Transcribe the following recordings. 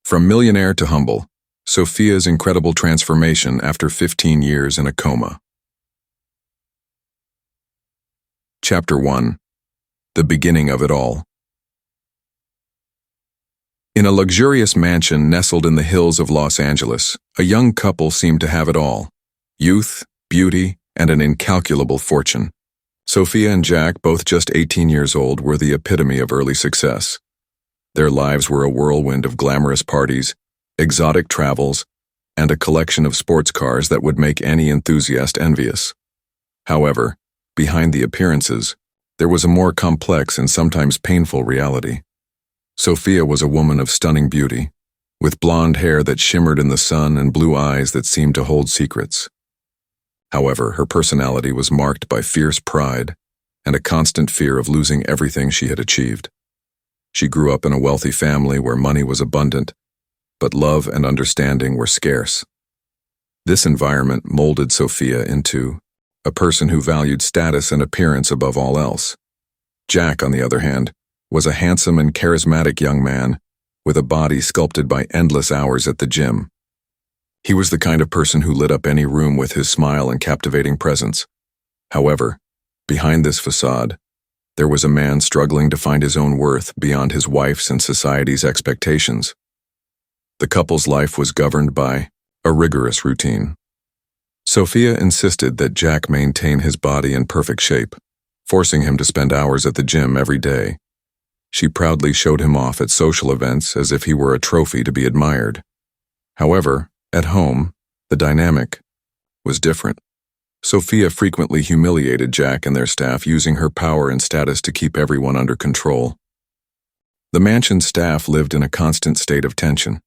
From millionaire to humble, Sophia's incredible transformation after 15 years in a coma. Chapter 1. The beginning of it all. In a luxurious mansion nestled in the hills of Los Angeles, a young couple seemed to have it all: youth, beauty, and an incalculable fortune. Sophia and Jack, both just 18 years old, were the epitome of early success. Their lives were a whirlwind of glamorous parties, exotic travels, and a collection of sports cars that would make any enthusiast envious. However, behind the appearances, there was a more complex and sometimes painful reality. Sophia was a woman of stunning beauty, with blonde hair that shimmered in the sun and blue eyes that seemed to hold secrets. However, her personality was marked by fierce pride and a constant fear of losing everything she had achieved. She grew up in a wealthy family where money was abundant, but love and understanding were scarce. This environment molded Sophia into a person who valued status and appearance above all else. Jack, on the other hand, was a handsome and charismatic young man with a body sculpted by endless hours at the gym. He was the kind of person who lit up any room with his smile and captivating presence. However, behind this facade, there was a man struggling to find his own worth beyond his wife's and society's expectations. The couple's life was governed by a rigorous routine. Sophia insisted that Jack maintain his body in perfect shape, forcing him to spend hours at the gym every day. She proudly showed him off at social events as if he were a trophy to be admired. However, at home, the dynamic was different. Sophia frequently humiliated Jack and their staff, using her power and status to keep everyone under control. The mansion staff lived in a constant state of tension.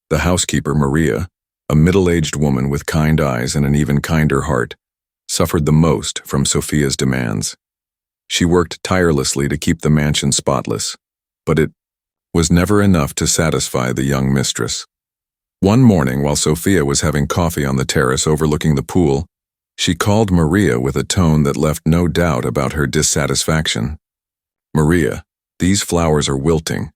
The housekeeper, Maria, a middle-aged woman with kind eyes and an even kinder heart, suffered the most from Sophia's demands. She worked tirelessly to keep the mansion spotless, but it was never enough to satisfy the young mistress. One morning, while Sophia was having coffee on the terrace overlooking the pool, she called Maria with a tone that left no doubt about her dissatisfaction. "Maria, these flowers are wilting.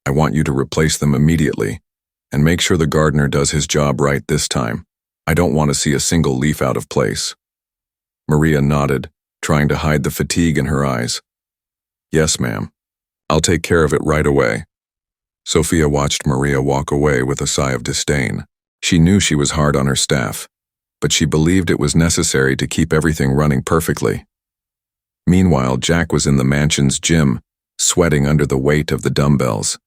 I want you to replace them immediately, and make sure the gardener does his job right this time. I don't want to see a single leaf out of place." Maria nodded, trying to hide the fatigue in her eyes. "Yes, ma'am. I'll take care of it right away." Sophia watched Maria walk away with a sigh of disdain. She knew she was hard on her staff, but she believed it was necessary to keep everything running perfectly. Meanwhile, Jack was in the mansion's gym, sweating under the weight of the dumbbells.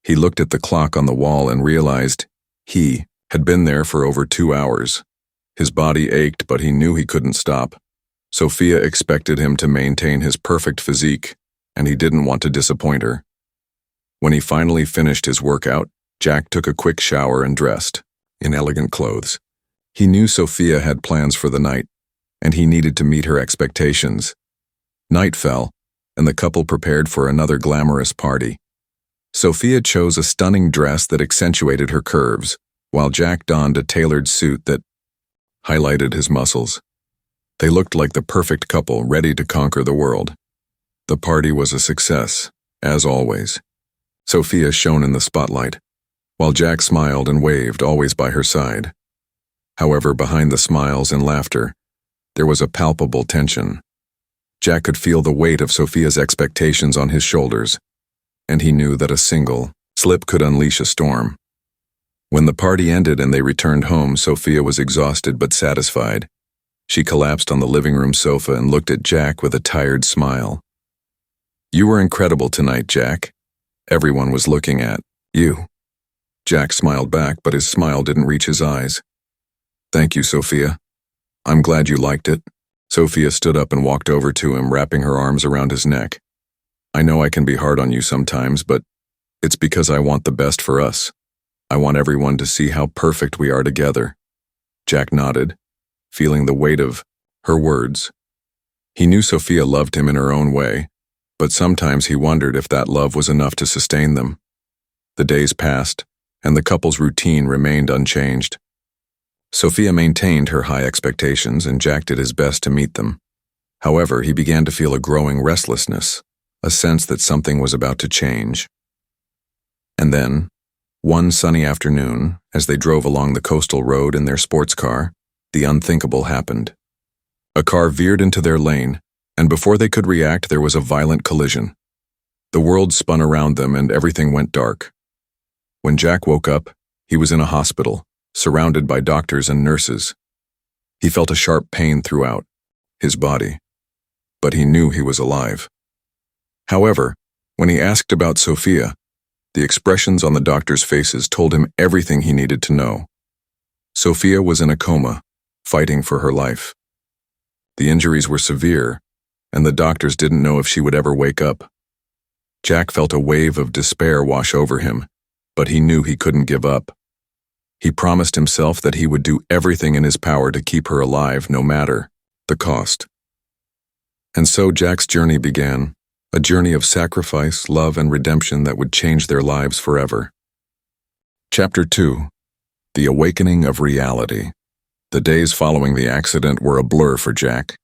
He looked at the clock on the wall and realized he had been there for over 2 hours. His body ached, but he knew he couldn't stop. Sophia expected him to maintain his perfect physique, and he didn't want to disappoint her. When he finally finished his workout, Jack took a quick shower and dressed in elegant clothes. He knew Sophia had plans for the night, and he needed to meet her expectations. Night fell, and the couple prepared for another glamorous party. Sophia chose a stunning dress that accentuated her curves, while Jack donned a tailored suit that highlighted his muscles. They looked like the perfect couple, ready to conquer the world. The party was a success, as always. Sophia shone in the spotlight, while Jack smiled and waved, always by her side. However, behind the smiles and laughter, there was a palpable tension. Jack could feel the weight of Sophia's expectations on his shoulders, and he knew that a single slip could unleash a storm. When the party ended and they returned home, Sophia was exhausted but satisfied. She collapsed on the living room sofa and looked at Jack with a tired smile. "You were incredible tonight, Jack. Everyone was looking at you." Jack smiled back, but his smile didn't reach his eyes. "Thank you, Sophia. I'm glad you liked it." Sophia stood up and walked over to him, wrapping her arms around his neck. "I know I can be hard on you sometimes, but it's because I want the best for us. I want everyone to see how perfect we are together." Jack nodded, feeling the weight of her words. He knew Sophia loved him in her own way, but sometimes he wondered if that love was enough to sustain them. The days passed, and the couple's routine remained unchanged. Sophia maintained her high expectations, and Jack did his best to meet them. However, he began to feel a growing restlessness, a sense that something was about to change. And then, One sunny afternoon, as they drove along the coastal road in their sports car, the unthinkable happened. A car veered into their lane, and before they could react, there was a violent collision. The world spun around them and everything went dark. When Jack woke up, he was in a hospital, surrounded by doctors and nurses. He felt a sharp pain throughout his body, but he knew he was alive. However, when he asked about Sophia, the expressions on the doctors' faces told him everything he needed to know. Sophia was in a coma, fighting for her life. The injuries were severe, and the doctors didn't know if she would ever wake up. Jack felt a wave of despair wash over him, but he knew he couldn't give up. He promised himself that he would do everything in his power to keep her alive, no matter the cost. And so Jack's journey began, a journey of sacrifice, love, and redemption that would change their lives forever. Chapter 2. The Awakening of Reality. The days following the accident were a blur for Jack.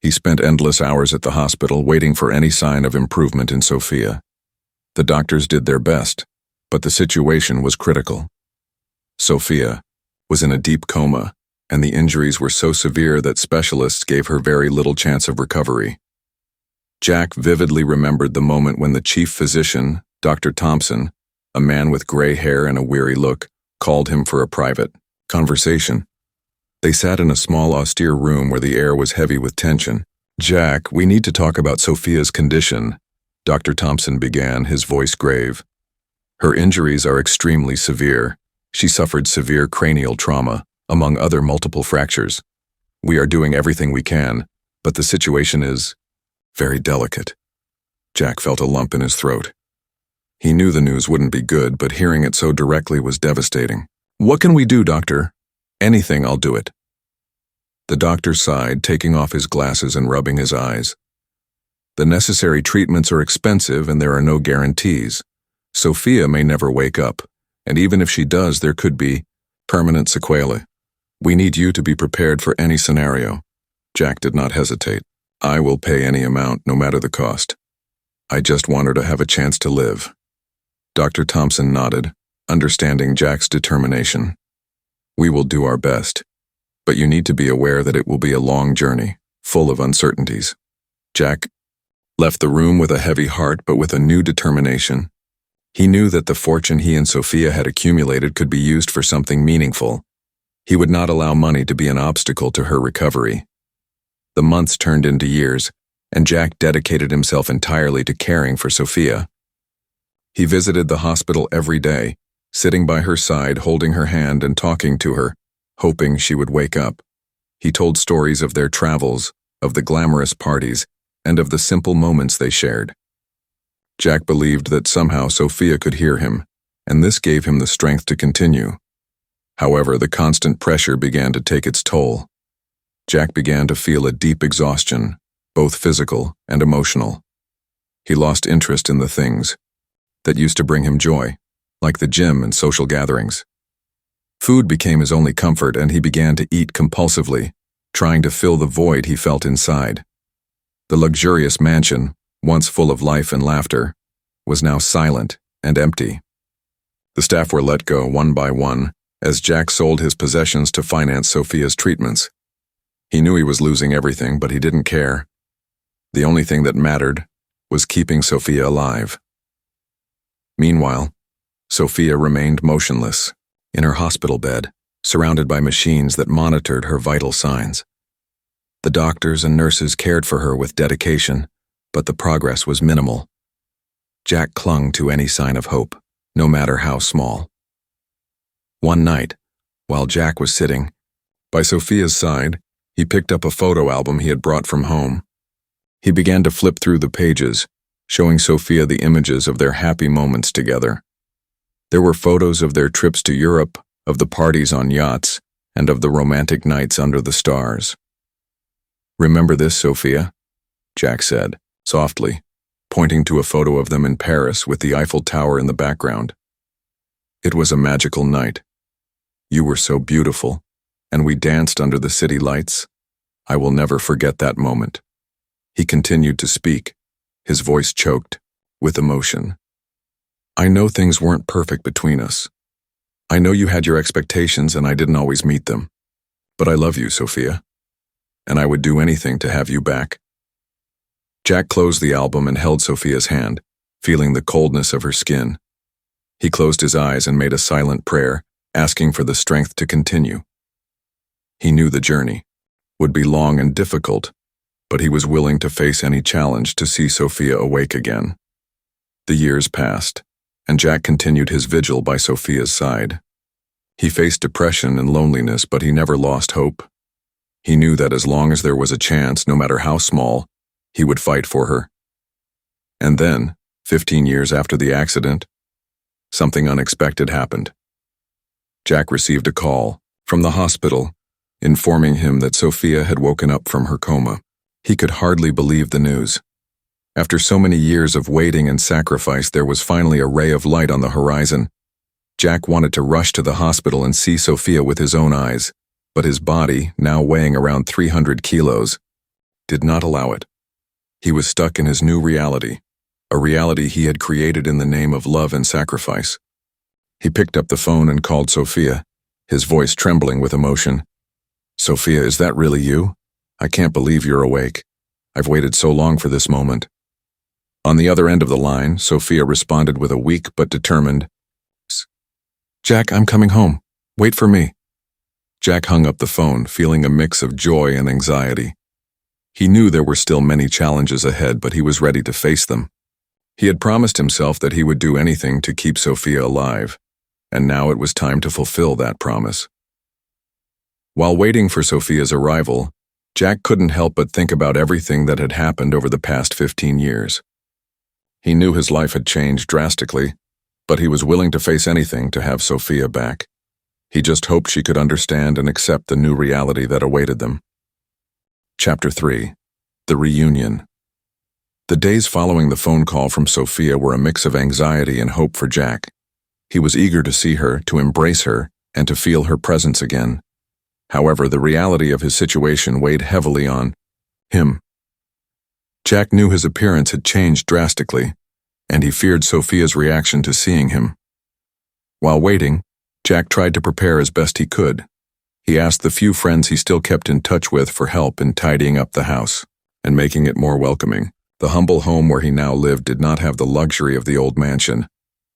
He spent endless hours at the hospital waiting for any sign of improvement in Sophia. The doctors did their best, but the situation was critical. Sophia was in a deep coma, and the injuries were so severe that specialists gave her very little chance of recovery. Jack vividly remembered the moment when the chief physician, Dr. Thompson, a man with gray hair and a weary look, called him for a private conversation. They sat in a small, austere room where the air was heavy with tension. "Jack, we need to talk about Sophia's condition," Dr. Thompson began, his voice grave. "Her injuries are extremely severe. She suffered severe cranial trauma, among other multiple fractures. We are doing everything we can, but the situation is very delicate." Jack felt a lump in his throat. He knew the news wouldn't be good, but hearing it so directly was devastating. "What can we do, doctor?" "Anything, I'll do it." The doctor sighed, taking off his glasses and rubbing his eyes. "The necessary treatments are expensive and there are no guarantees. Sophia may never wake up, and even if she does, there could be permanent sequelae. We need you to be prepared for any scenario." Jack did not hesitate. "I will pay any amount, no matter the cost. I just want her to have a chance to live." Dr. Thompson nodded, understanding Jack's determination. "We will do our best, but you need to be aware that it will be a long journey, full of uncertainties." Jack left the room with a heavy heart but with a new determination. He knew that the fortune he and Sophia had accumulated could be used for something meaningful. He would not allow money to be an obstacle to her recovery. The months turned into years, and Jack dedicated himself entirely to caring for Sophia. He visited the hospital every day, sitting by her side, holding her hand and talking to her, hoping she would wake up. He told stories of their travels, of the glamorous parties, and of the simple moments they shared. Jack believed that somehow Sophia could hear him, and this gave him the strength to continue. However, the constant pressure began to take its toll. Jack began to feel a deep exhaustion, both physical and emotional. He lost interest in the things that used to bring him joy, like the gym and social gatherings. Food became his only comfort, and he began to eat compulsively, trying to fill the void he felt inside. The luxurious mansion, once full of life and laughter, was now silent and empty. The staff were let go one by one as Jack sold his possessions to finance Sophia's treatments. He knew he was losing everything, but he didn't care. The only thing that mattered was keeping Sophia alive. Meanwhile, Sophia remained motionless, in her hospital bed, surrounded by machines that monitored her vital signs. The doctors and nurses cared for her with dedication, but the progress was minimal. Jack clung to any sign of hope, no matter how small. One night, while Jack was sitting by Sophia's side, he picked up a photo album he had brought from home. He began to flip through the pages, showing Sophia the images of their happy moments together. There were photos of their trips to Europe, of the parties on yachts, and of the romantic nights under the stars. "Remember this, Sophia?" Jack said, softly, pointing to a photo of them in Paris with the Eiffel Tower in the background. "It was a magical night. You were so beautiful, and we danced under the city lights. I will never forget that moment." He continued to speak, his voice choked with emotion. "I know things weren't perfect between us, I know you had your expectations and I didn't always meet them. But I love you, Sophia. And I would do anything to have you back. Jack closed the album and held Sophia's hand, feeling the coldness of her skin. He closed his eyes and made a silent prayer, asking for the strength to continue. He knew the journey would be long and difficult, but he was willing to face any challenge to see Sophia awake again. The years passed, and Jack continued his vigil by Sophia's side. He faced depression and loneliness, but he never lost hope. He knew that as long as there was a chance, no matter how small, he would fight for her. And then, 15 years after the accident, something unexpected happened. Jack received a call from the hospital, informing him that Sophia had woken up from her coma. He could hardly believe the news. After so many years of waiting and sacrifice, there was finally a ray of light on the horizon. Jack wanted to rush to the hospital and see Sophia with his own eyes, but his body, now weighing around 300 kilos, did not allow it. He was stuck in his new reality, a reality he had created in the name of love and sacrifice. He picked up the phone and called Sophia, his voice trembling with emotion. "Sophia, is that really you? I can't believe you're awake. I've waited so long for this moment." On the other end of the line, Sophia responded with a weak but determined, "Jack, I'm coming home. Wait for me." Jack hung up the phone, feeling a mix of joy and anxiety. He knew there were still many challenges ahead, but he was ready to face them. He had promised himself that he would do anything to keep Sophia alive, and now it was time to fulfill that promise. While waiting for Sophia's arrival, Jack couldn't help but think about everything that had happened over the past 15 years. He knew his life had changed drastically, but he was willing to face anything to have Sophia back. He just hoped she could understand and accept the new reality that awaited them. Chapter 3. The Reunion. The days following the phone call from Sophia were a mix of anxiety and hope for Jack. He was eager to see her, to embrace her, and to feel her presence again. However, the reality of his situation weighed heavily on him. Jack knew his appearance had changed drastically, and he feared Sophia's reaction to seeing him. While waiting, Jack tried to prepare as best he could. He asked the few friends he still kept in touch with for help in tidying up the house and making it more welcoming. The humble home where he now lived did not have the luxury of the old mansion,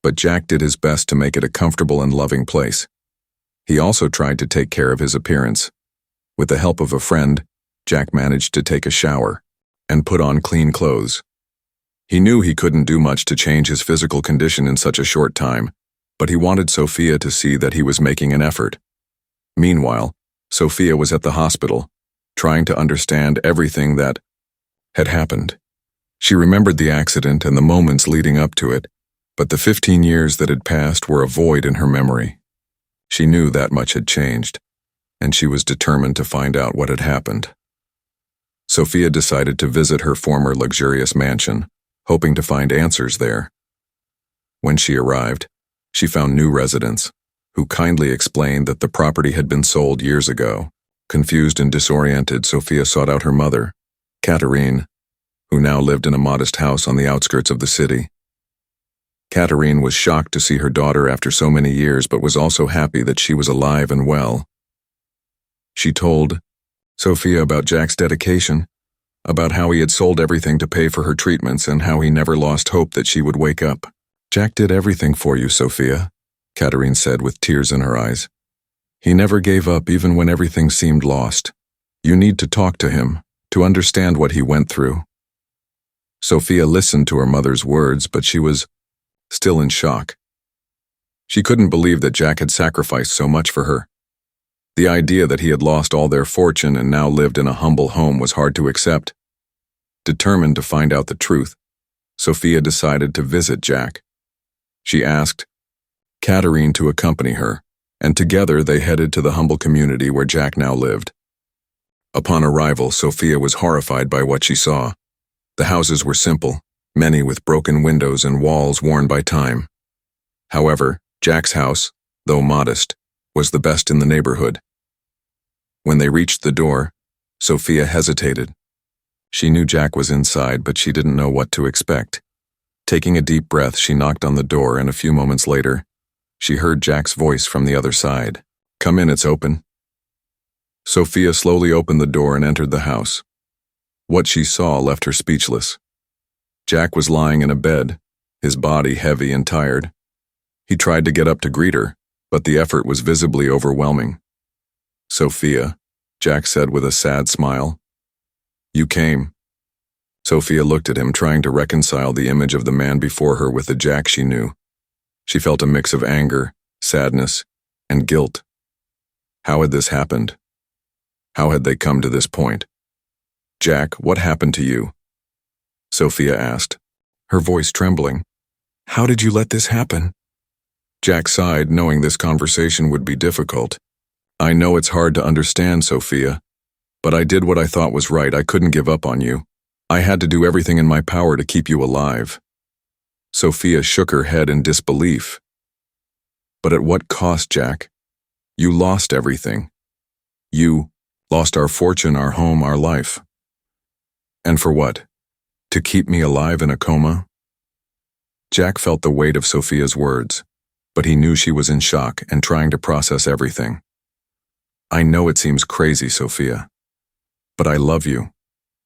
but Jack did his best to make it a comfortable and loving place. He also tried to take care of his appearance. With the help of a friend, Jack managed to take a shower and put on clean clothes. He knew he couldn't do much to change his physical condition in such a short time, but he wanted Sophia to see that he was making an effort. Meanwhile, Sophia was at the hospital, trying to understand everything that had happened. She remembered the accident and the moments leading up to it, but the 15 years that had passed were a void in her memory. She knew that much had changed, and she was determined to find out what had happened. Sophia decided to visit her former luxurious mansion, hoping to find answers there. When she arrived, she found new residents, who kindly explained that the property had been sold years ago. Confused and disoriented, Sophia sought out her mother, Katerine, who now lived in a modest house on the outskirts of the city. Katerine was shocked to see her daughter after so many years, but was also happy that she was alive and well. She told Sophia about Jack's dedication, about how he had sold everything to pay for her treatments and how he never lost hope that she would wake up. "Jack did everything for you, Sophia," Katerine said with tears in her eyes. "He never gave up even when everything seemed lost. You need to talk to him, to understand what he went through." Sophia listened to her mother's words, but she was still in shock. She couldn't believe that Jack had sacrificed so much for her. The idea that he had lost all their fortune and now lived in a humble home was hard to accept. Determined to find out the truth, Sophia decided to visit Jack. She asked Katerine to accompany her, and together they headed to the humble community where Jack now lived. Upon arrival, Sophia was horrified by what she saw. The houses were simple, many with broken windows and walls worn by time. However, Jack's house, though modest, was the best in the neighborhood. When they reached the door, Sophia hesitated. She knew Jack was inside, but she didn't know what to expect. Taking a deep breath, she knocked on the door, and a few moments later, She heard Jack's voice from the other side. "Come in, it's open." Sophia slowly opened the door and entered the house. What she saw left her speechless. Jack was lying in a bed, his body heavy and tired. He tried to get up to greet her, but the effort was visibly overwhelming. "Sophia," Jack said with a sad smile. "You came." Sophia looked at him, trying to reconcile the image of the man before her with the Jack she knew. She felt a mix of anger, sadness, and guilt. How had this happened? How had they come to this point? "Jack, what happened to you?" Sophia asked, her voice trembling. "How did you let this happen?" Jack sighed, knowing this conversation would be difficult. "I know it's hard to understand, Sophia, but I did what I thought was right. I couldn't give up on you. I had to do everything in my power to keep you alive." Sophia shook her head in disbelief. "But at what cost, Jack? You lost everything. You lost our fortune, our home, our life. And for what? To keep me alive in a coma?" Jack felt the weight of Sophia's words, but he knew she was in shock and trying to process everything. "I know it seems crazy, Sophia, but I love you,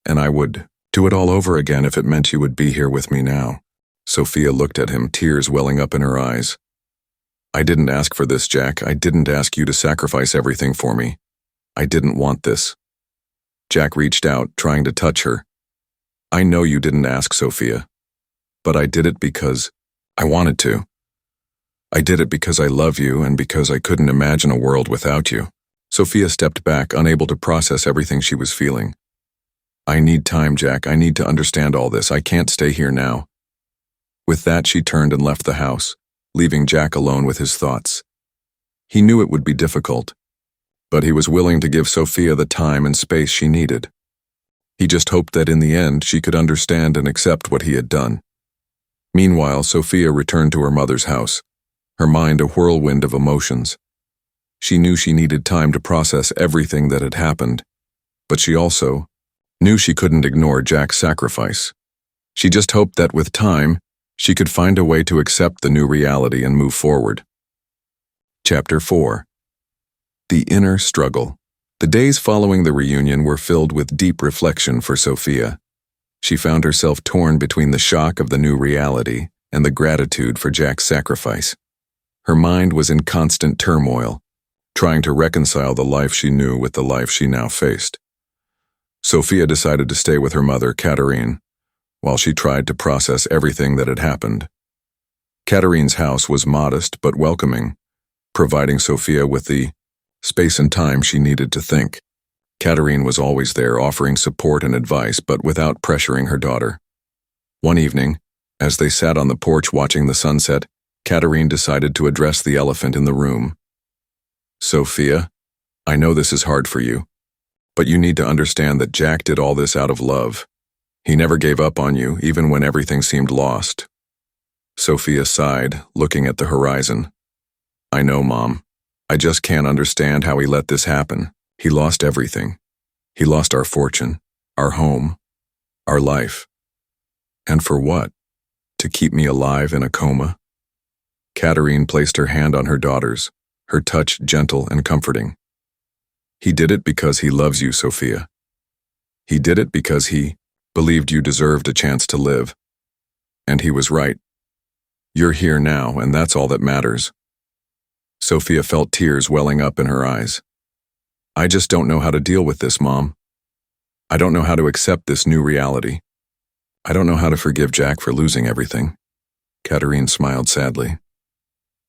and I would do it all over again if it meant you would be here with me now." Sophia looked at him, tears welling up in her eyes. "I didn't ask for this, Jack. I didn't ask you to sacrifice everything for me. I didn't want this." Jack reached out, trying to touch her. "I know you didn't ask, Sophia, but I did it because I wanted to. I did it because I love you and because I couldn't imagine a world without you." Sophia stepped back, unable to process everything she was feeling. "I need time, Jack. I need to understand all this. I can't stay here now." With that, she turned and left the house, leaving Jack alone with his thoughts. He knew it would be difficult, but he was willing to give Sophia the time and space she needed. He just hoped that in the end she could understand and accept what he had done. Meanwhile, Sophia returned to her mother's house, her mind a whirlwind of emotions. She knew she needed time to process everything that had happened, but she also knew she couldn't ignore Jack's sacrifice. She just hoped that with time, she could find a way to accept the new reality and move forward. Chapter 4. The Inner Struggle. The days following the reunion were filled with deep reflection for Sophia. She found herself torn between the shock of the new reality and the gratitude for Jack's sacrifice. Her mind was in constant turmoil, trying to reconcile the life she knew with the life she now faced. Sophia decided to stay with her mother, Katerine, while she tried to process everything that had happened. Katerine's house was modest but welcoming, providing Sophia with the space and time she needed to think. Katerine was always there, offering support and advice, but without pressuring her daughter. One evening, as they sat on the porch watching the sunset, Katerine decided to address the elephant in the room. "Sophia, I know this is hard for you, but you need to understand that Jack did all this out of love. He never gave up on you, even when everything seemed lost." Sophia sighed, looking at the horizon. "I know, Mom. I just can't understand how he let this happen. He lost everything. He lost our fortune, our home, our life. And for what? To keep me alive in a coma?" Katerine placed her hand on her daughter's, her touch gentle and comforting. "He did it because he loves you, Sophia. He did it because he believed you deserved a chance to live. And he was right. You're here now, and that's all that matters." Sophia felt tears welling up in her eyes. "I just don't know how to deal with this, Mom. I don't know how to accept this new reality. I don't know how to forgive Jack for losing everything." Katerine smiled sadly.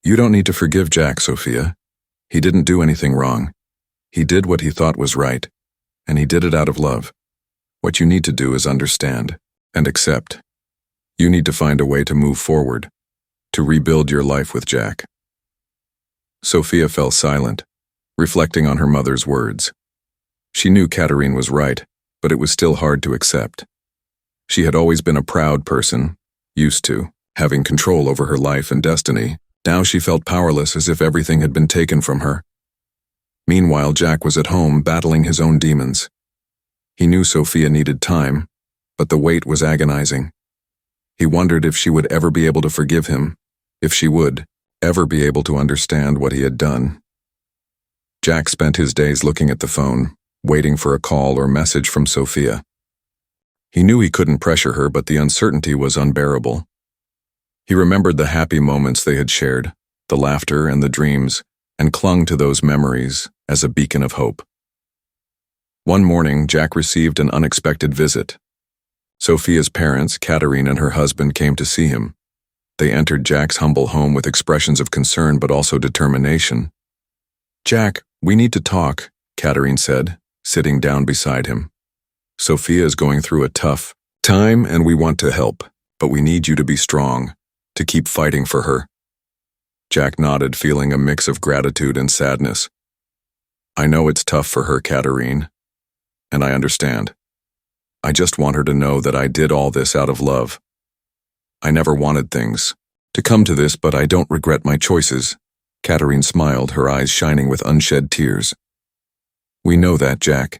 "You don't need to forgive Jack, Sophia. He didn't do anything wrong. He did what he thought was right, and he did it out of love. What you need to do is understand and accept. You need to find a way to move forward, to rebuild your life with Jack." Sophia fell silent, reflecting on her mother's words. She knew Katerine was right, but it was still hard to accept. She had always been a proud person, used to having control over her life and destiny. Now she felt powerless, as if everything had been taken from her. Meanwhile, Jack was at home battling his own demons. He knew Sophia needed time, but the wait was agonizing. He wondered if she would ever be able to forgive him, if she would ever be able to understand what he had done. Jack spent his days looking at the phone, waiting for a call or message from Sophia. He knew he couldn't pressure her, but the uncertainty was unbearable. He remembered the happy moments they had shared, the laughter and the dreams, and clung to those memories as a beacon of hope. One morning, Jack received an unexpected visit. Sophia's parents, Katerine and her husband, came to see him. They entered Jack's humble home with expressions of concern but also determination. "Jack, we need to talk," Katerine said, sitting down beside him. "Sophia is going through a tough time and we want to help, but we need you to be strong, to keep fighting for her." Jack nodded, feeling a mix of gratitude and sadness. "I know it's tough for her, Katerine, and I understand. I just want her to know that I did all this out of love. I never wanted things to come to this, but I don't regret my choices." Katerine smiled, her eyes shining with unshed tears. "We know that, Jack,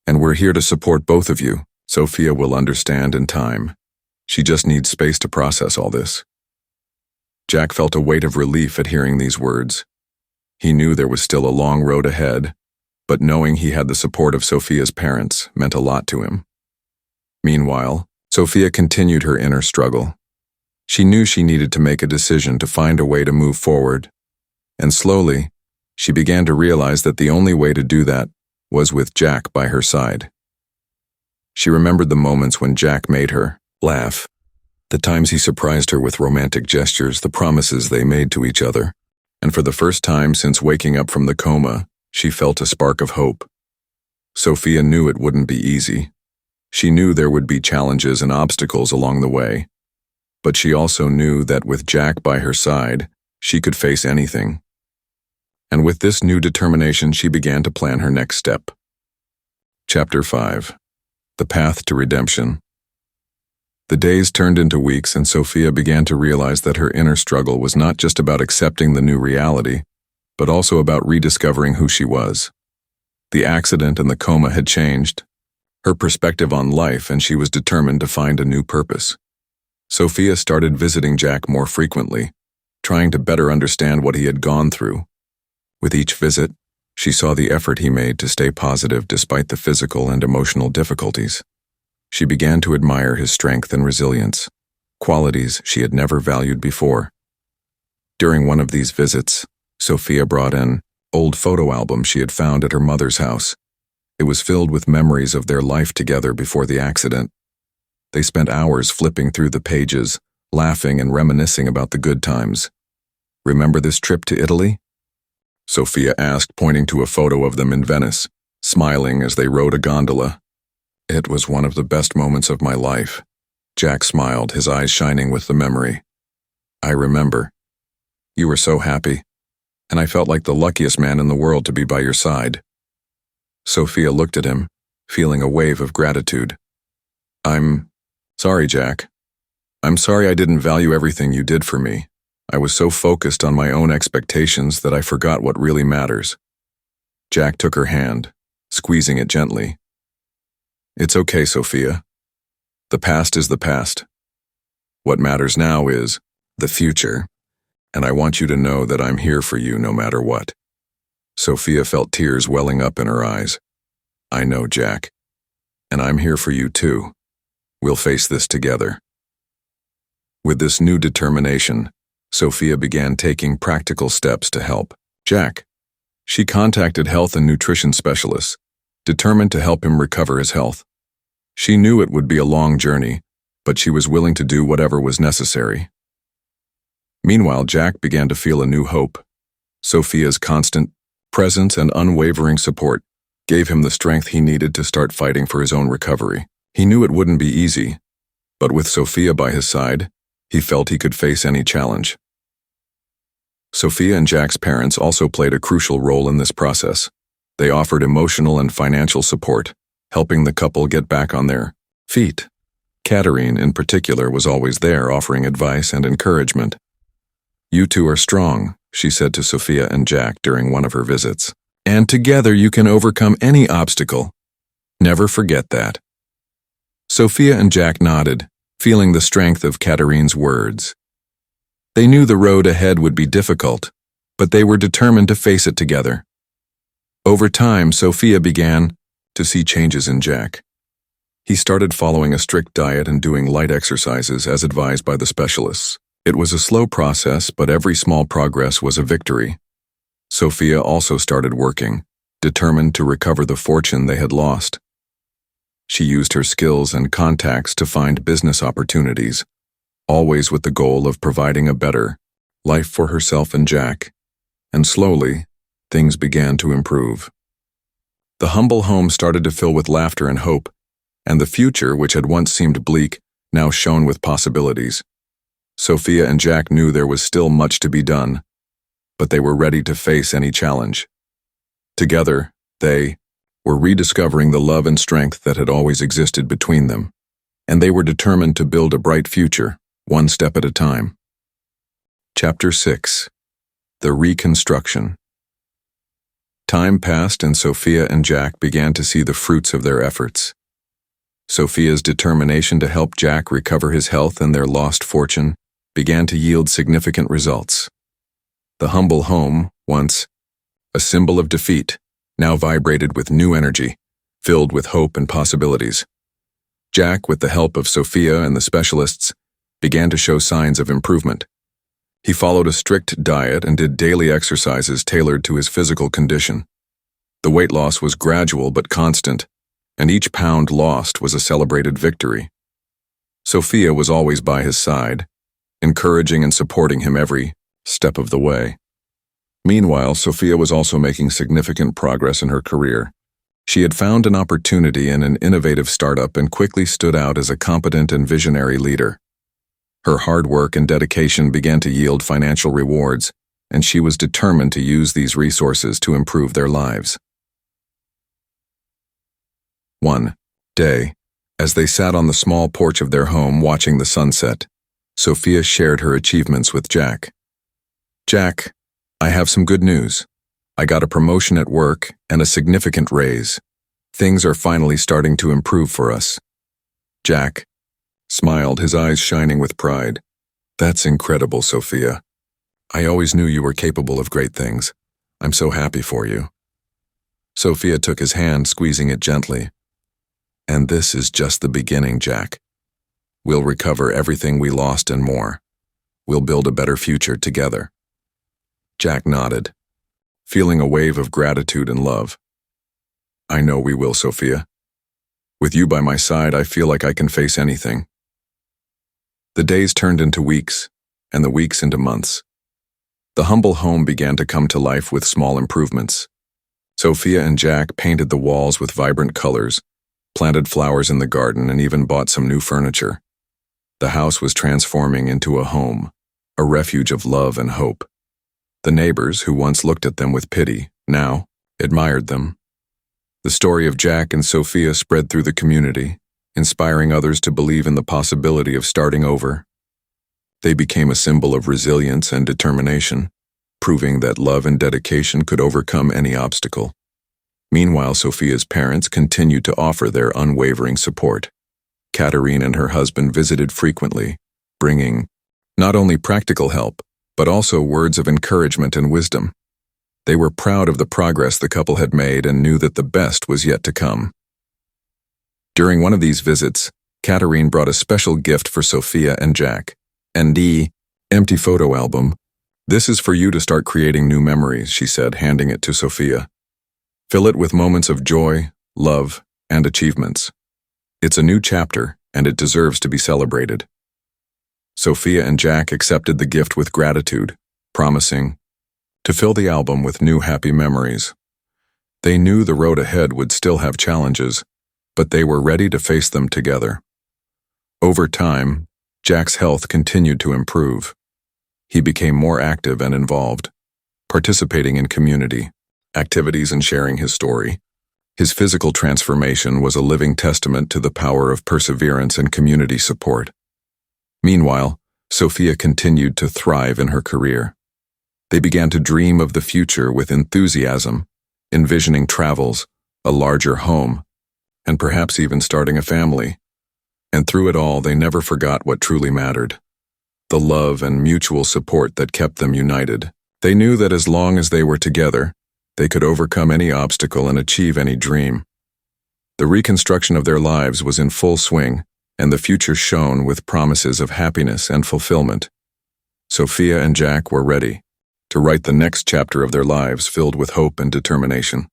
and we're here to support both of you. Sophia will understand in time. She just needs space to process all this." Jack felt a weight of relief at hearing these words. He knew there was still a long road ahead, but knowing he had the support of Sophia's parents meant a lot to him. Meanwhile, Sophia continued her inner struggle. She knew she needed to make a decision to find a way to move forward, and slowly, she began to realize that the only way to do that was with Jack by her side. She remembered the moments when Jack made her laugh, the times he surprised her with romantic gestures, the promises they made to each other, and for the first time since waking up from the coma, she felt a spark of hope. Sophia knew it wouldn't be easy. She knew there would be challenges and obstacles along the way, but she also knew that with Jack by her side, she could face anything. And with this new determination, she began to plan her next step. Chapter 5. The Path to Redemption. The days turned into weeks, and Sophia began to realize that her inner struggle was not just about accepting the new reality, but also about rediscovering who she was. The accident and the coma had changed her perspective on life, and she was determined to find a new purpose. Sophia started visiting Jack more frequently, trying to better understand what he had gone through. With each visit, she saw the effort he made to stay positive despite the physical and emotional difficulties. She began to admire his strength and resilience, qualities she had never valued before. During one of these visits, Sophia brought an old photo album she had found at her mother's house. It was filled with memories of their life together before the accident. They spent hours flipping through the pages, laughing and reminiscing about the good times. "Remember this trip to Italy?" Sophia asked, pointing to a photo of them in Venice, smiling as they rode a gondola. "It was one of the best moments of my life." Jack smiled, his eyes shining with the memory. "I remember. You were so happy, and I felt like the luckiest man in the world to be by your side." Sophia looked at him, feeling a wave of gratitude. "I'm sorry, Jack. I'm sorry I didn't value everything you did for me. I was so focused on my own expectations that I forgot what really matters." Jack took her hand, squeezing it gently. "It's okay, Sophia. The past is the past. What matters now is the future, and I want you to know that I'm here for you no matter what." Sophia felt tears welling up in her eyes. "I know, Jack. And I'm here for you too. We'll face this together." With this new determination, Sophia began taking practical steps to help Jack. She contacted health and nutrition specialists, determined to help him recover his health. She knew it would be a long journey, but she was willing to do whatever was necessary. Meanwhile, Jack began to feel a new hope. Sophia's constant presence and unwavering support gave him the strength he needed to start fighting for his own recovery. He knew it wouldn't be easy, but with Sophia by his side, he felt he could face any challenge. Sophia and Jack's parents also played a crucial role in this process. They offered emotional and financial support, helping the couple get back on their feet. Katerine, in particular, was always there, offering advice and encouragement. "You two are strong," she said to Sophia and Jack during one of her visits. "And together you can overcome any obstacle. Never forget that." Sophia and Jack nodded, feeling the strength of Katerine's words. They knew the road ahead would be difficult, but they were determined to face it together. Over time, Sophia began to see changes in Jack. He started following a strict diet and doing light exercises as advised by the specialists. It was a slow process, but every small progress was a victory. Sophia also started working, determined to recover the fortune they had lost. She used her skills and contacts to find business opportunities, always with the goal of providing a better life for herself and Jack. And slowly, things began to improve. The humble home started to fill with laughter and hope, and the future, which had once seemed bleak, now shone with possibilities. Sophia and Jack knew there was still much to be done, but they were ready to face any challenge. Together, they were rediscovering the love and strength that had always existed between them, and they were determined to build a bright future, one step at a time. Chapter 6. The Reconstruction. Time passed and Sophia and Jack began to see the fruits of their efforts. Sophia's determination to help Jack recover his health and their lost fortune began to yield significant results. The humble home, once a symbol of defeat, now vibrated with new energy, filled with hope and possibilities. Jack, with the help of Sophia and the specialists, began to show signs of improvement. He followed a strict diet and did daily exercises tailored to his physical condition. The weight loss was gradual but constant, and each pound lost was a celebrated victory. Sophia was always by his side, encouraging and supporting him every step of the way. Meanwhile, Sophia was also making significant progress in her career. She had found an opportunity in an innovative startup and quickly stood out as a competent and visionary leader. Her hard work and dedication began to yield financial rewards, and she was determined to use these resources to improve their lives. One day, as they sat on the small porch of their home watching the sunset, Sophia shared her achievements with Jack. "Jack, I have some good news. I got a promotion at work and a significant raise. Things are finally starting to improve for us." Jack smiled, his eyes shining with pride. "That's incredible, Sophia. I always knew you were capable of great things. I'm so happy for you." Sophia took his hand, squeezing it gently. "And this is just the beginning, Jack. We'll recover everything we lost and more. We'll build a better future together." Jack nodded, feeling a wave of gratitude and love. "I know we will, Sophia. With you by my side, I feel like I can face anything." The days turned into weeks, and the weeks into months. The humble home began to come to life with small improvements. Sophia and Jack painted the walls with vibrant colors, planted flowers in the garden, and even bought some new furniture. The house was transforming into a home, a refuge of love and hope. The neighbors, who once looked at them with pity, now admired them. The story of Jack and Sophia spread through the community, inspiring others to believe in the possibility of starting over. They became a symbol of resilience and determination, proving that love and dedication could overcome any obstacle. Meanwhile, Sophia's parents continued to offer their unwavering support. Katerine and her husband visited frequently, bringing not only practical help, but also words of encouragement and wisdom. They were proud of the progress the couple had made and knew that the best was yet to come. During one of these visits, Katerine brought a special gift for Sophia and Jack, an empty photo album. "This is for you to start creating new memories," she said, handing it to Sophia. "Fill it with moments of joy, love, and achievements. It's a new chapter, and it deserves to be celebrated." Sophia and Jack accepted the gift with gratitude, promising to fill the album with new happy memories. They knew the road ahead would still have challenges, but they were ready to face them together. Over time, Jack's health continued to improve. He became more active and involved, participating in community activities and sharing his story. His physical transformation was a living testament to the power of perseverance and community support. Meanwhile, Sophia continued to thrive in her career. They began to dream of the future with enthusiasm, envisioning travels, a larger home, and perhaps even starting a family. And through it all, they never forgot what truly mattered: the love and mutual support that kept them united. They knew that as long as they were together, they could overcome any obstacle and achieve any dream. The reconstruction of their lives was in full swing, and the future shone with promises of happiness and fulfillment. Sophia and Jack were ready to write the next chapter of their lives filled with hope and determination.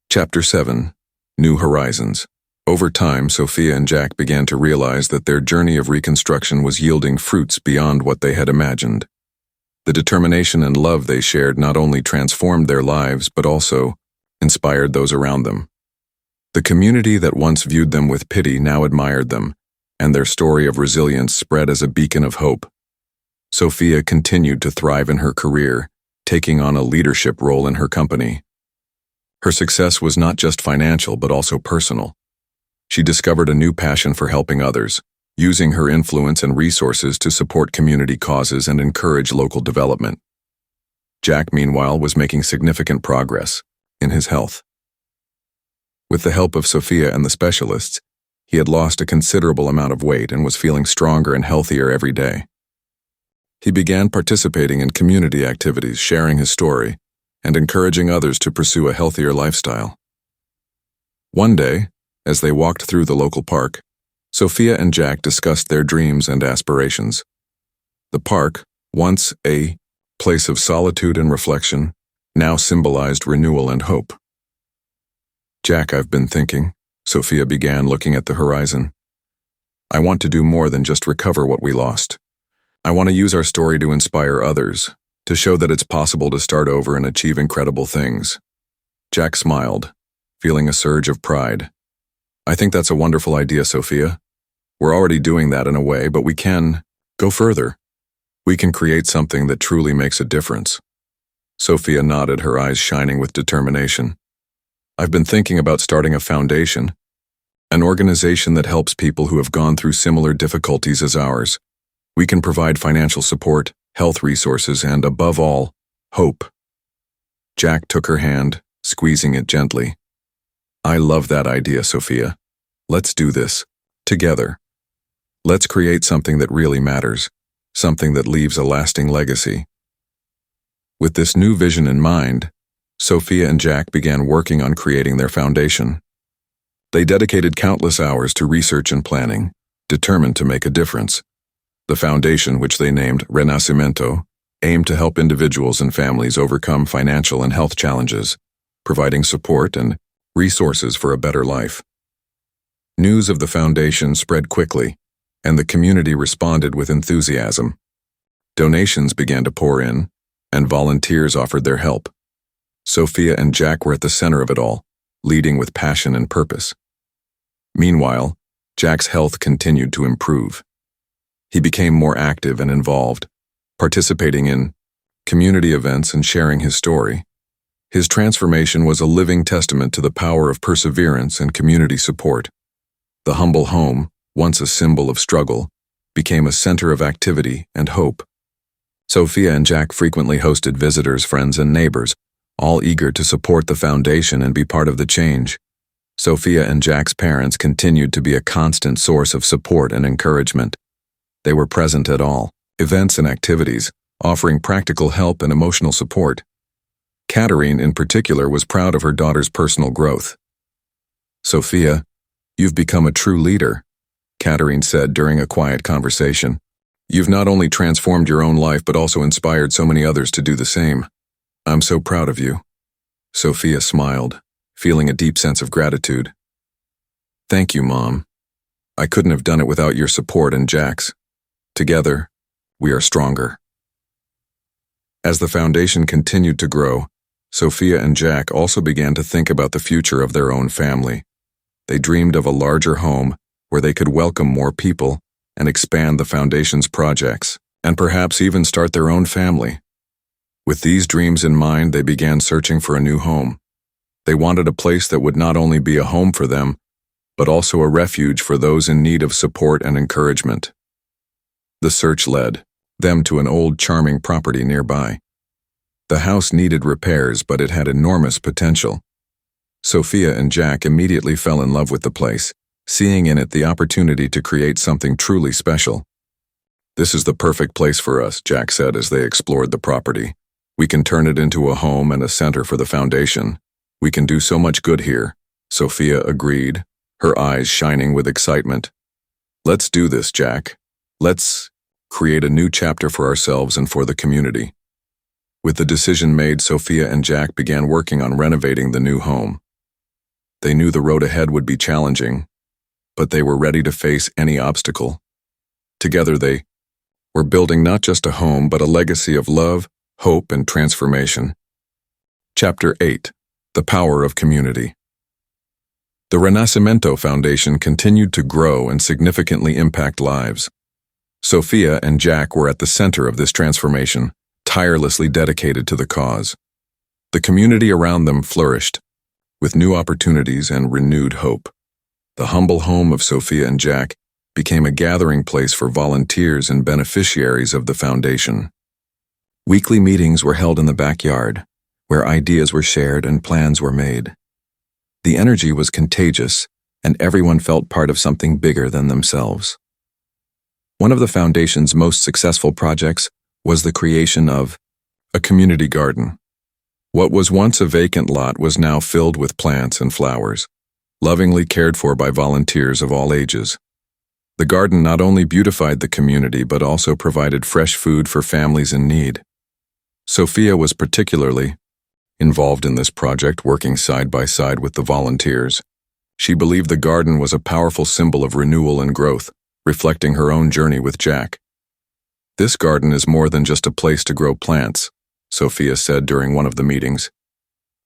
Chapter 7. New Horizons. Over time, Sophia and Jack began to realize that their journey of reconstruction was yielding fruits beyond what they had imagined. The determination and love they shared not only transformed their lives but also inspired those around them. The community that once viewed them with pity now admired them, and their story of resilience spread as a beacon of hope. Sophia continued to thrive in her career, taking on a leadership role in her company. Her success was not just financial but also personal. She discovered a new passion for helping others, using her influence and resources to support community causes and encourage local development. Jack, meanwhile, was making significant progress in his health. With the help of Sophia and the specialists, he had lost a considerable amount of weight and was feeling stronger and healthier every day. He began participating in community activities, sharing his story, and encouraging others to pursue a healthier lifestyle. One day, as they walked through the local park, Sophia and Jack discussed their dreams and aspirations. The park, once a place of solitude and reflection, now symbolized renewal and hope. "Jack, I've been thinking," Sophia began, looking at the horizon. "I want to do more than just recover what we lost. I want to use our story to inspire others, to show that it's possible to start over and achieve incredible things." Jack smiled, feeling a surge of pride. "I think that's a wonderful idea, Sophia. We're already doing that in a way, but we can go further. We can create something that truly makes a difference." Sophia nodded, her eyes shining with determination. "I've been thinking about starting a foundation, an organization that helps people who have gone through similar difficulties as ours. We can provide financial support, health resources, and, above all, hope." Jack took her hand, squeezing it gently. "I love that idea, Sophia. Let's do this, together. Let's create something that really matters, something that leaves a lasting legacy." With this new vision in mind, Sophia and Jack began working on creating their foundation. They dedicated countless hours to research and planning, determined to make a difference. The foundation, which they named Renacimento, aimed to help individuals and families overcome financial and health challenges, providing support and resources for a better life. News of the foundation spread quickly, and the community responded with enthusiasm. Donations began to pour in, and volunteers offered their help. Sophia and Jack were at the center of it all, leading with passion and purpose. Meanwhile, Jack's health continued to improve. He became more active and involved, participating in community events and sharing his story. His transformation was a living testament to the power of perseverance and community support. The humble home, once a symbol of struggle, became a center of activity and hope. Sophia and Jack frequently hosted visitors, friends, and neighbors, all eager to support the foundation and be part of the change. Sophia and Jack's parents continued to be a constant source of support and encouragement. They were present at all events and activities, offering practical help and emotional support. Katerine, in particular, was proud of her daughter's personal growth. "Sophia, you've become a true leader," Katerine said during a quiet conversation. "You've not only transformed your own life but also inspired so many others to do the same. I'm so proud of you." Sophia smiled, feeling a deep sense of gratitude. "Thank you, Mom. I couldn't have done it without your support and Jack's. Together, we are stronger." As the foundation continued to grow, Sophia and Jack also began to think about the future of their own family. They dreamed of a larger home where they could welcome more people and expand the foundation's projects, and perhaps even start their own family. With these dreams in mind, they began searching for a new home. They wanted a place that would not only be a home for them, but also a refuge for those in need of support and encouragement. The search led them to an old, charming property nearby. The house needed repairs, but it had enormous potential. Sophia and Jack immediately fell in love with the place, seeing in it the opportunity to create something truly special. This is the perfect place for us, Jack said as they explored the property. We can turn it into a home and a center for the foundation. We can do so much good here, Sophia agreed, her eyes shining with excitement. Let's do this, Jack. Let's create a new chapter for ourselves and for the community. With the decision made, Sophia and Jack began working on renovating the new home. They knew the road ahead would be challenging, but they were ready to face any obstacle. Together they were building not just a home, but a legacy of love, hope, and transformation. Chapter 8. The Power of Community. The Renacimento Foundation continued to grow and significantly impact lives. Sophia and Jack were at the center of this transformation, tirelessly dedicated to the cause. The community around them flourished, with new opportunities and renewed hope. The humble home of Sophia and Jack became a gathering place for volunteers and beneficiaries of the foundation. Weekly meetings were held in the backyard, where ideas were shared and plans were made. The energy was contagious, and everyone felt part of something bigger than themselves. One of the foundation's most successful projects was the creation of a community garden. What was once a vacant lot was now filled with plants and flowers, lovingly cared for by volunteers of all ages. The garden not only beautified the community but also provided fresh food for families in need. Sophia was particularly involved in this project, working side by side with the volunteers. She believed the garden was a powerful symbol of renewal and growth, reflecting her own journey with Jack. "This garden is more than just a place to grow plants," Sophia said during one of the meetings.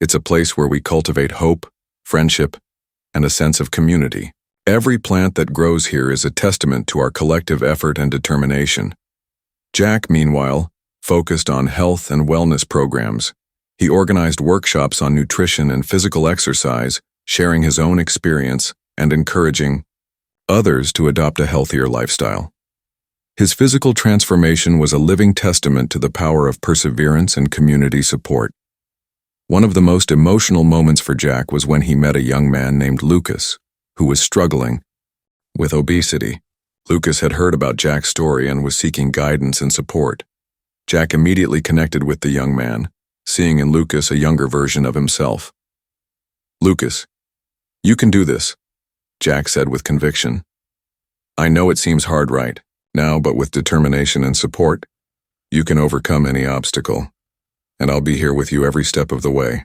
"It's a place where we cultivate hope, friendship, and a sense of community. Every plant that grows here is a testament to our collective effort and determination." Jack, meanwhile, focused on health and wellness programs. He organized workshops on nutrition and physical exercise, sharing his own experience and encouraging others to adopt a healthier lifestyle. His physical transformation was a living testament to the power of perseverance and community support. One of the most emotional moments for Jack was when he met a young man named Lucas, who was struggling with obesity. Lucas had heard about Jack's story and was seeking guidance and support. Jack immediately connected with the young man, seeing in Lucas a younger version of himself. "Lucas, you can do this," Jack said with conviction. "I know it seems hard right now, but with determination and support, you can overcome any obstacle, and I'll be here with you every step of the way."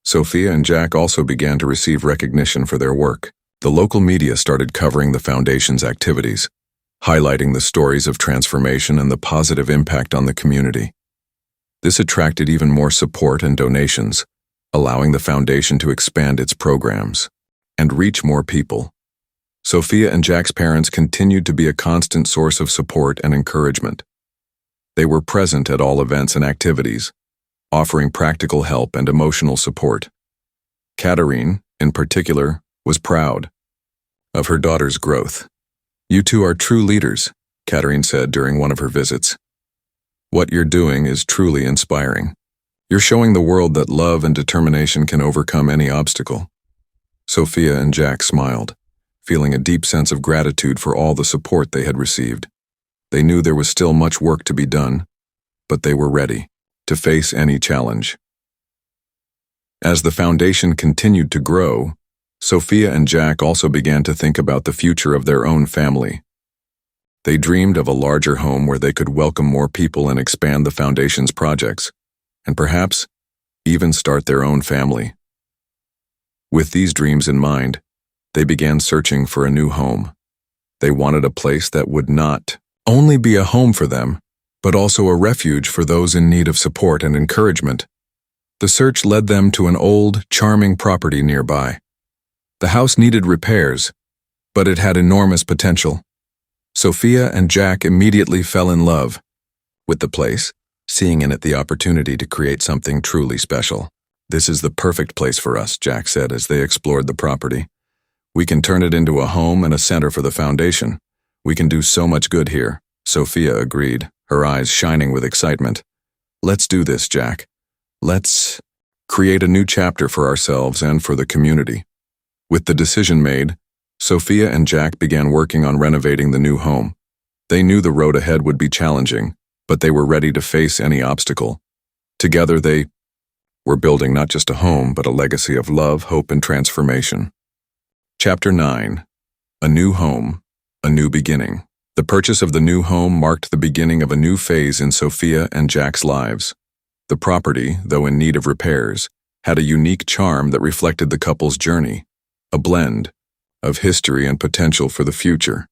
Sophia and Jack also began to receive recognition for their work. The local media started covering the foundation's activities, highlighting the stories of transformation and the positive impact on the community. This attracted even more support and donations, allowing the foundation to expand its programs and reach more people. Sophia and Jack's parents continued to be a constant source of support and encouragement. They were present at all events and activities, offering practical help and emotional support. Katerine, in particular, was proud of her daughter's growth. "You two are true leaders," Katerine said during one of her visits. "What you're doing is truly inspiring. You're showing the world that love and determination can overcome any obstacle." Sophia and Jack smiled, feeling a deep sense of gratitude for all the support they had received. They knew there was still much work to be done, but they were ready to face any challenge. As the foundation continued to grow, Sophia and Jack also began to think about the future of their own family. They dreamed of a larger home where they could welcome more people and expand the foundation's projects, and perhaps even start their own family. With these dreams in mind, they began searching for a new home. They wanted a place that would not only be a home for them, but also a refuge for those in need of support and encouragement. The search led them to an old, charming property nearby. The house needed repairs, but it had enormous potential. Sophia and Jack immediately fell in love with the place, seeing in it the opportunity to create something truly special. "This is the perfect place for us," Jack said as they explored the property. "We can turn it into a home and a center for the foundation. We can do so much good here," Sophia agreed, her eyes shining with excitement. "Let's do this, Jack. Let's create a new chapter for ourselves and for the community." With the decision made, Sophia and Jack began working on renovating the new home. They knew the road ahead would be challenging, but they were ready to face any obstacle. Together they were building not just a home, but a legacy of love, hope, and transformation. Chapter 9. A New Home, a New Beginning. The purchase of the new home marked the beginning of a new phase in Sophia and Jack's lives. The property, though in need of repairs, had a unique charm that reflected the couple's journey, a blend of history and potential for the future.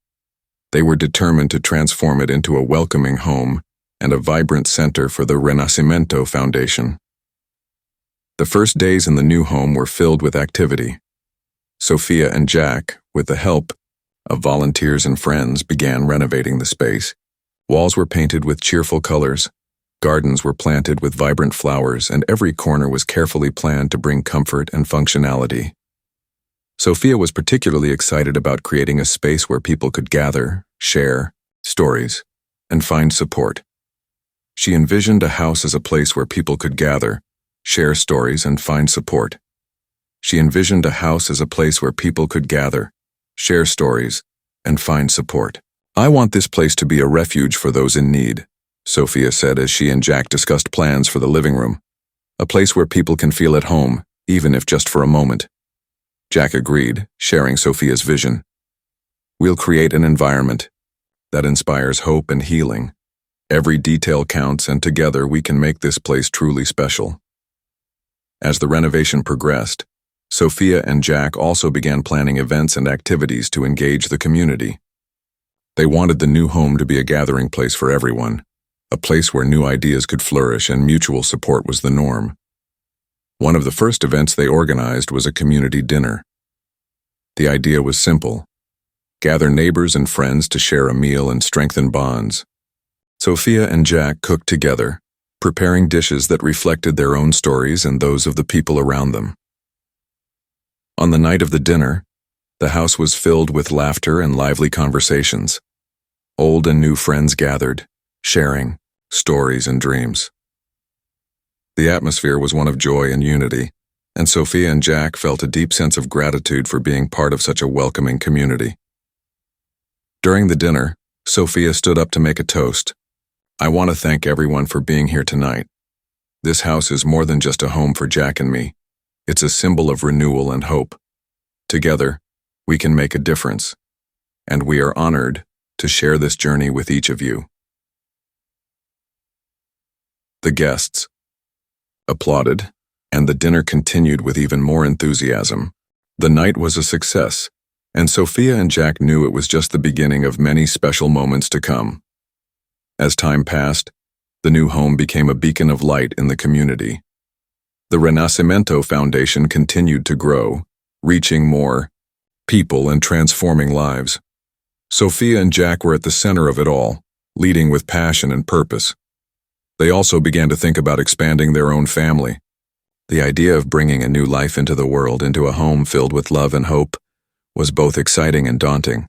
They were determined to transform it into a welcoming home and a vibrant center for the Rinascimento Foundation. The first days in the new home were filled with activity. Sophia and Jack, with the help of volunteers and friends, began renovating the space. Walls were painted with cheerful colors, gardens were planted with vibrant flowers, and every corner was carefully planned to bring comfort and functionality. Sophia was particularly excited about creating a space where people could gather, share stories, and find support. She envisioned a house as a place where people could gather, share stories, and find support. She envisioned a house as a place where people could gather, share stories, and find support. "I want this place to be a refuge for those in need," Sophia said as she and Jack discussed plans for the living room. "A place where people can feel at home, even if just for a moment." Jack agreed, sharing Sophia's vision. "We'll create an environment that inspires hope and healing. Every detail counts, and together we can make this place truly special." As the renovation progressed, Sophia and Jack also began planning events and activities to engage the community. They wanted the new home to be a gathering place for everyone, a place where new ideas could flourish and mutual support was the norm. One of the first events they organized was a community dinner. The idea was simple: gather neighbors and friends to share a meal and strengthen bonds. Sophia and Jack cooked together, preparing dishes that reflected their own stories and those of the people around them. On the night of the dinner, the house was filled with laughter and lively conversations. Old and new friends gathered, sharing stories and dreams. The atmosphere was one of joy and unity, and Sophia and Jack felt a deep sense of gratitude for being part of such a welcoming community. During the dinner, Sophia stood up to make a toast. "I want to thank everyone for being here tonight. This house is more than just a home for Jack and me. It's a symbol of renewal and hope. Together, we can make a difference, and we are honored to share this journey with each of you." The guests applauded, and the dinner continued with even more enthusiasm. The night was a success, and Sophia and Jack knew it was just the beginning of many special moments to come. As time passed, the new home became a beacon of light in the community. The Rinascimento Foundation continued to grow, reaching more people and transforming lives. Sophia and Jack were at the center of it all, leading with passion and purpose. They also began to think about expanding their own family. The idea of bringing a new life into the world, into a home filled with love and hope, was both exciting and daunting.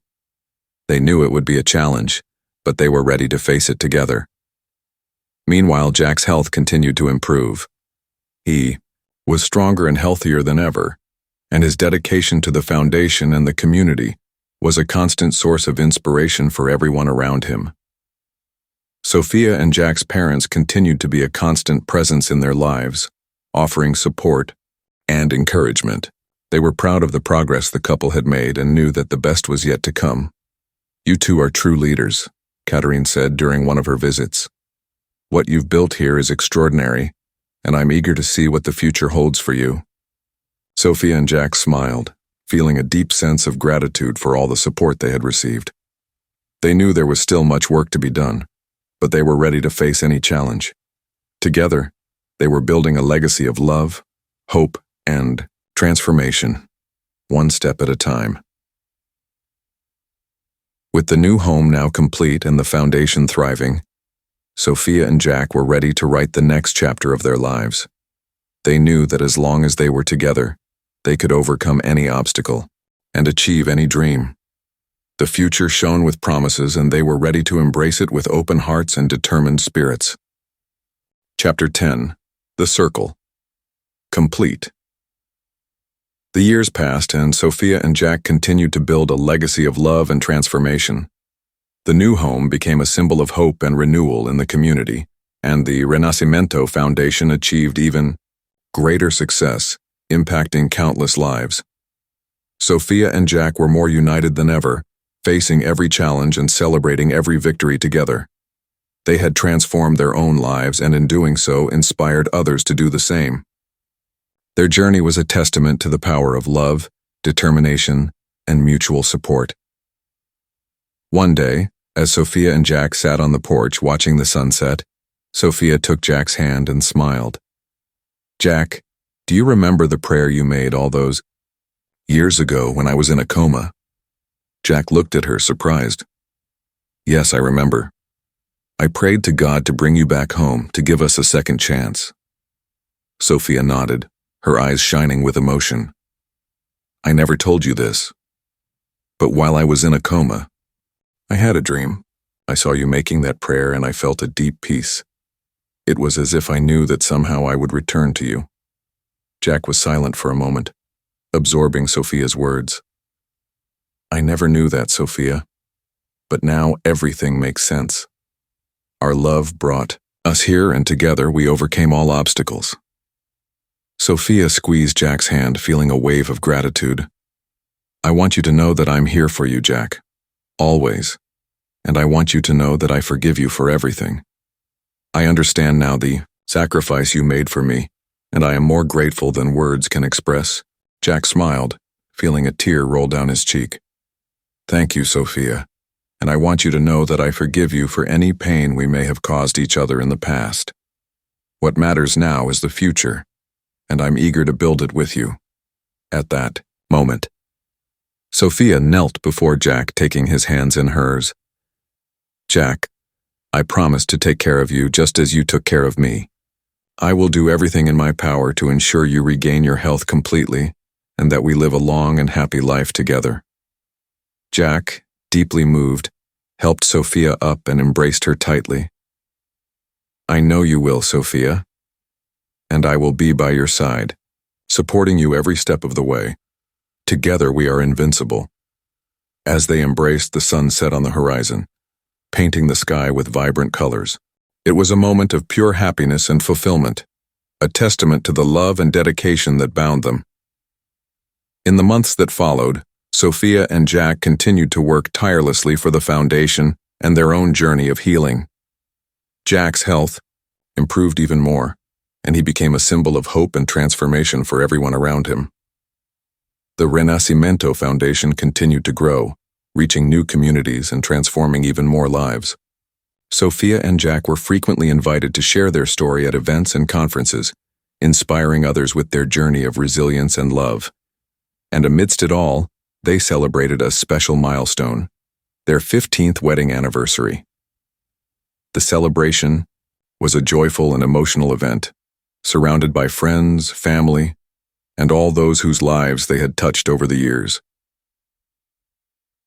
They knew it would be a challenge, but they were ready to face it together. Meanwhile, Jack's health continued to improve. He was stronger and healthier than ever, and his dedication to the foundation and the community was a constant source of inspiration for everyone around him. Sophia and Jack's parents continued to be a constant presence in their lives, offering support and encouragement. They were proud of the progress the couple had made and knew that the best was yet to come. "You two are true leaders," Katerine said during one of her visits. "What you've built here is extraordinary, and I'm eager to see what the future holds for you." Sophia and Jack smiled, feeling a deep sense of gratitude for all the support they had received. They knew there was still much work to be done, but they were ready to face any challenge. Together, they were building a legacy of love, hope, and transformation, one step at a time. With the new home now complete and the foundation thriving, Sophia and Jack were ready to write the next chapter of their lives. They knew that as long as they were together, they could overcome any obstacle and achieve any dream. The future shone with promises, and they were ready to embrace it with open hearts and determined spirits. Chapter 10. The Circle. Complete. The years passed, and Sophia and Jack continued to build a legacy of love and transformation. The new home became a symbol of hope and renewal in the community, and the Renacimento Foundation achieved even greater success, impacting countless lives. Sophia and Jack were more united than ever, facing every challenge and celebrating every victory together. They had transformed their own lives and in doing so inspired others to do the same. Their journey was a testament to the power of love, determination, and mutual support. One day, as Sophia and Jack sat on the porch watching the sunset, Sophia took Jack's hand and smiled. "Jack, do you remember the prayer you made all those years ago when I was in a coma?" Jack looked at her, surprised. "Yes, I remember. I prayed to God to bring you back home, to give us a second chance." Sophia nodded, her eyes shining with emotion. "I never told you this, but while I was in a coma, I had a dream. I saw you making that prayer and I felt a deep peace. It was as if I knew that somehow I would return to you." Jack was silent for a moment, absorbing Sophia's words. "I never knew that, Sophia, but now everything makes sense. Our love brought us here, and together we overcame all obstacles." Sophia squeezed Jack's hand, feeling a wave of gratitude. "I want you to know that I'm here for you, Jack. Always. And I want you to know that I forgive you for everything. I understand now the sacrifice you made for me, and I am more grateful than words can express." Jack smiled, feeling a tear roll down his cheek. "Thank you, Sophia. And I want you to know that I forgive you for any pain we may have caused each other in the past. What matters now is the future, and I'm eager to build it with you." At that moment, Sophia knelt before Jack, taking his hands in hers. "Jack, I promise to take care of you just as you took care of me. I will do everything in my power to ensure you regain your health completely and that we live a long and happy life together." Jack, deeply moved, helped Sophia up and embraced her tightly. "I know you will, Sophia, and I will be by your side, supporting you every step of the way. Together we are invincible." As they embraced, the sun set on the horizon, painting the sky with vibrant colors. It was a moment of pure happiness and fulfillment, a testament to the love and dedication that bound them. In the months that followed, Sophia and Jack continued to work tirelessly for the foundation and their own journey of healing. Jack's health improved even more, and he became a symbol of hope and transformation for everyone around him. The Renacimento Foundation continued to grow, reaching new communities and transforming even more lives. Sophia and Jack were frequently invited to share their story at events and conferences, inspiring others with their journey of resilience and love. And amidst it all, they celebrated a special milestone, their 15th wedding anniversary. The celebration was a joyful and emotional event, surrounded by friends, family, and all those whose lives they had touched over the years.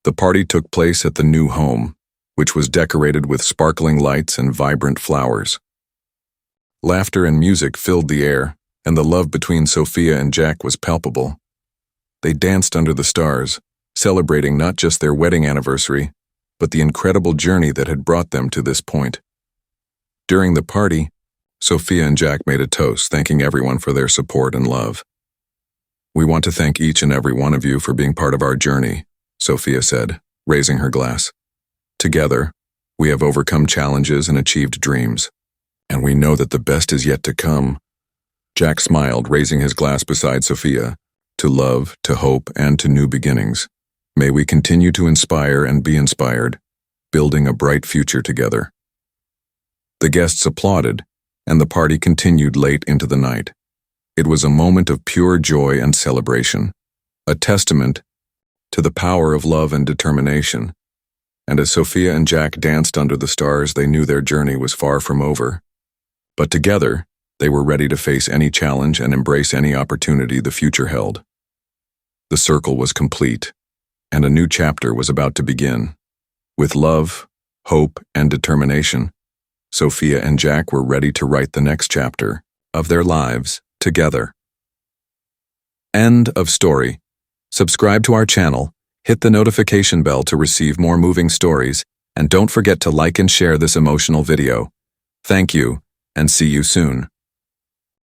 The party took place at the new home, which was decorated with sparkling lights and vibrant flowers. Laughter and music filled the air, and the love between Sophia and Jack was palpable. They danced under the stars, celebrating not just their wedding anniversary, but the incredible journey that had brought them to this point. During the party, Sophia and Jack made a toast, thanking everyone for their support and love. "We want to thank each and every one of you for being part of our journey," Sophia said, raising her glass. "Together, we have overcome challenges and achieved dreams, and we know that the best is yet to come." Jack smiled, raising his glass beside Sophia. "To love, to hope, and to new beginnings. May we continue to inspire and be inspired, building a bright future together." The guests applauded, and the party continued late into the night. It was a moment of pure joy and celebration, a testament to the power of love and determination. And as Sophia and Jack danced under the stars, they knew their journey was far from over. But together, they were ready to face any challenge and embrace any opportunity the future held. The circle was complete, and a new chapter was about to begin. With love, hope, and determination, Sophia and Jack were ready to write the next chapter of their lives together. End of story. Subscribe to our channel, hit the notification bell to receive more moving stories, And don't forget to like and share this emotional video. Thank you, and see you soon.